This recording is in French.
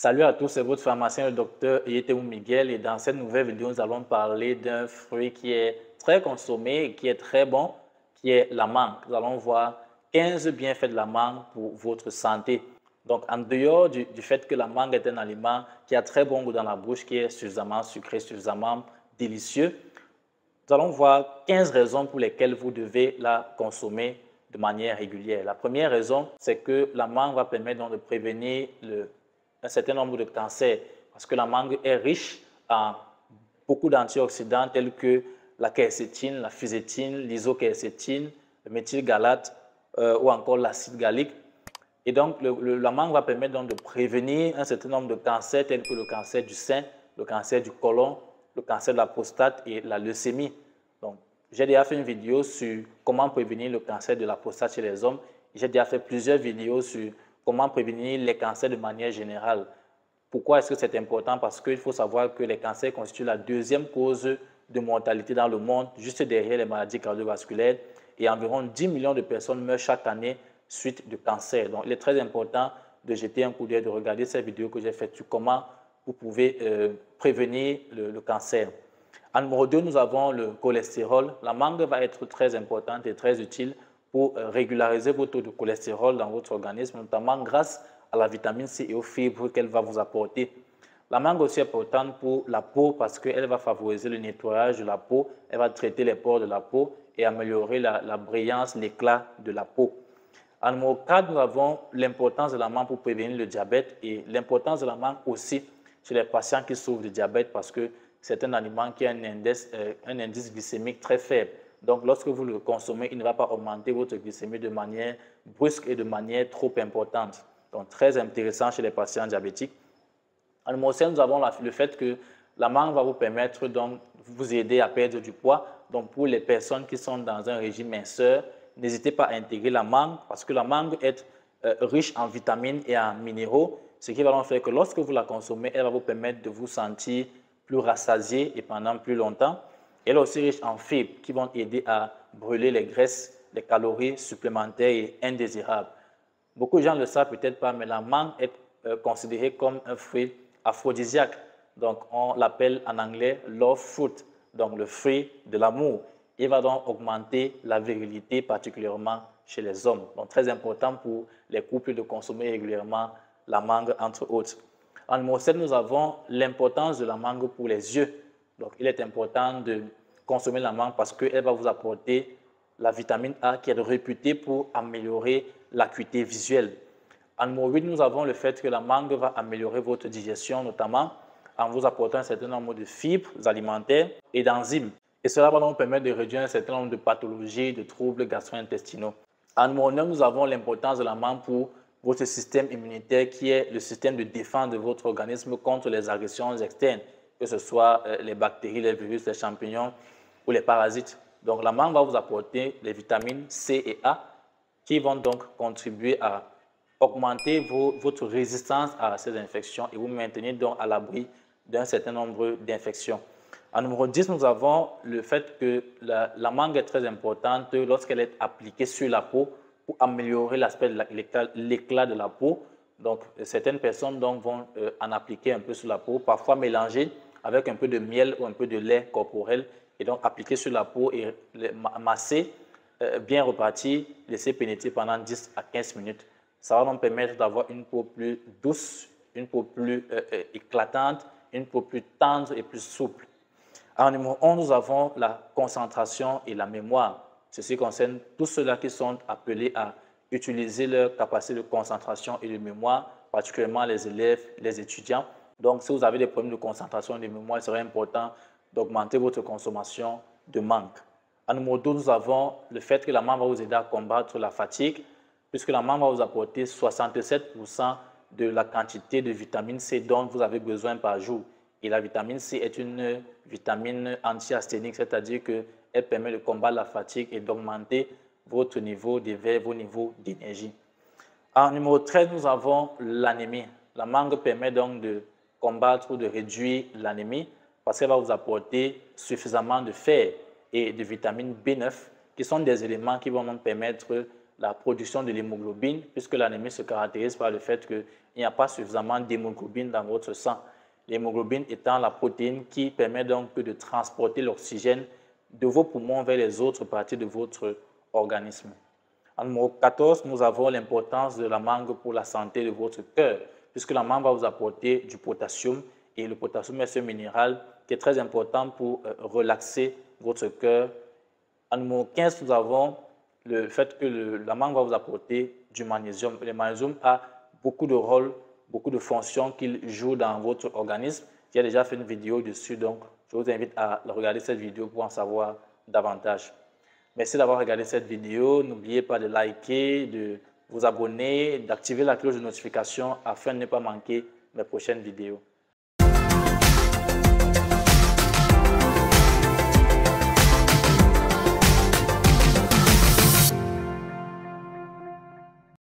Salut à tous, c'est votre pharmacien, le docteur Yeteou Miguel. Et dans cette nouvelle vidéo, nous allons parler d'un fruit qui est très consommé et qui est très bon, qui est la mangue. Nous allons voir 15 bienfaits de la mangue pour votre santé. Donc, en dehors du fait que la mangue est un aliment qui a très bon goût dans la bouche, qui est suffisamment sucré, suffisamment délicieux, nous allons voir 15 raisons pour lesquelles vous devez la consommer de manière régulière. La première raison, c'est que la mangue va permettre donc de prévenir un certain nombre de cancers parce que la mangue est riche en beaucoup d'antioxydants tels que la quercétine, la fisétine, l'isoquercétine, le méthylgalate ou encore l'acide gallique. Et donc, la mangue va permettre donc de prévenir un certain nombre de cancers tels que le cancer du sein, le cancer du côlon, le cancer de la prostate et la leucémie. Donc, j'ai déjà fait une vidéo sur comment prévenir le cancer de la prostate chez les hommes. J'ai déjà fait plusieurs vidéos sur comment prévenir les cancers de manière générale. Pourquoi est-ce que c'est important? Parce qu'il faut savoir que les cancers constituent la deuxième cause de mortalité dans le monde, juste derrière les maladies cardiovasculaires. Et environ 10 millions de personnes meurent chaque année suite de cancer. Donc, il est très important de jeter un coup d'œil, de regarder cette vidéo que j'ai faite sur comment vous pouvez prévenir le cancer. En numéro 2, nous avons le cholestérol. La mangue va être très importante et très utile pour régulariser votre taux de cholestérol dans votre organisme, notamment grâce à la vitamine C et aux fibres qu'elle va vous apporter. La mangue aussi est importante pour la peau parce qu'elle va favoriser le nettoyage de la peau, elle va traiter les pores de la peau et améliorer la brillance, l'éclat de la peau. En numéro 4, nous avons l'importance de la mangue pour prévenir le diabète et l'importance de la mangue aussi chez les patients qui souffrent de diabète parce que c'est un aliment qui a un indice glycémique très faible. Donc, lorsque vous le consommez, il ne va pas augmenter votre glycémie de manière brusque et de manière trop importante. Donc, très intéressant chez les patients diabétiques. En numéro 5, nous avons le fait que la mangue va vous permettre donc vous aider à perdre du poids. Donc, pour les personnes qui sont dans un régime minceur, n'hésitez pas à intégrer la mangue parce que la mangue est riche en vitamines et en minéraux, ce qui va donc faire que lorsque vous la consommez, elle va vous permettre de vous sentir plus rassasié et pendant plus longtemps. Elle est aussi riche en fibres qui vont aider à brûler les graisses, les calories supplémentaires et indésirables. Beaucoup de gens ne le savent peut-être pas, mais la mangue est considérée comme un fruit aphrodisiaque. Donc, on l'appelle en anglais love fruit, donc le fruit de l'amour. Il va donc augmenter la virilité, particulièrement chez les hommes. Donc, très important pour les couples de consommer régulièrement la mangue, entre autres. En numéro 7, nous avons l'importance de la mangue pour les yeux. Donc, il est important de consommer la mangue parce qu'elle va vous apporter la vitamine A qui est réputée pour améliorer l'acuité visuelle. En numéro 8, nous avons le fait que la mangue va améliorer votre digestion, notamment en vous apportant un certain nombre de fibres alimentaires et d'enzymes. Et cela va donc permettre de réduire un certain nombre de pathologies, de troubles gastro-intestinaux. En numéro 9, nous avons l'importance de la mangue pour votre système immunitaire qui est le système de défense de votre organisme contre les agressions externes, que ce soit les bactéries, les virus, les champignons ou les parasites. Donc la mangue va vous apporter les vitamines C et A qui vont donc contribuer à augmenter votre résistance à ces infections et vous maintenir donc à l'abri d'un certain nombre d'infections. En numéro 10, nous avons le fait que la mangue est très importante lorsqu'elle est appliquée sur la peau pour améliorer l'aspect de l'éclat de la peau. Donc, certaines personnes donc, vont en appliquer un peu sur la peau, parfois mélanger avec un peu de miel ou un peu de lait corporel et donc appliquer sur la peau et masser, bien repartir, laisser pénétrer pendant 10 à 15 minutes. Ça va donc permettre d'avoir une peau plus douce, une peau plus éclatante, une peau plus tendre et plus souple. En numéro 11, nous avons la concentration et la mémoire. Ceci concerne tous ceux-là qui sont appelés à utiliser leur capacité de concentration et de mémoire, particulièrement les élèves, les étudiants. Donc, si vous avez des problèmes de concentration et de mémoire, il serait important d'augmenter votre consommation de mangue. En numéro 12, nous avons le fait que la mangue va vous aider à combattre la fatigue, puisque la mangue va vous apporter 67% de la quantité de vitamine C dont vous avez besoin par jour. Et la vitamine C est une vitamine anti-asthénique, c'est-à-dire qu'elle permet de combattre la fatigue et d'augmenter votre niveau d'éveil, vos niveaux d'énergie. En numéro 13, nous avons l'anémie. La mangue permet donc de combattre ou de réduire l'anémie parce qu'elle va vous apporter suffisamment de fer et de vitamine B9 qui sont des éléments qui vont donc permettre la production de l'hémoglobine, puisque l'anémie se caractérise par le fait qu'il n'y a pas suffisamment d'hémoglobine dans votre sang. L'hémoglobine étant la protéine qui permet donc de transporter l'oxygène de vos poumons vers les autres parties de votre organisme. En numéro 14, nous avons l'importance de la mangue pour la santé de votre cœur, puisque la mangue va vous apporter du potassium, et le potassium est ce minéral qui est très important pour relaxer votre cœur. En numéro 15, nous avons le fait que la mangue va vous apporter du magnésium. Le magnésium a beaucoup de rôles, beaucoup de fonctions qu'il joue dans votre organisme. J'ai déjà fait une vidéo dessus, donc je vous invite à regarder cette vidéo pour en savoir davantage. Merci d'avoir regardé cette vidéo. N'oubliez pas de liker, de vous abonner, d'activer la cloche de notification afin de ne pas manquer mes prochaines vidéos.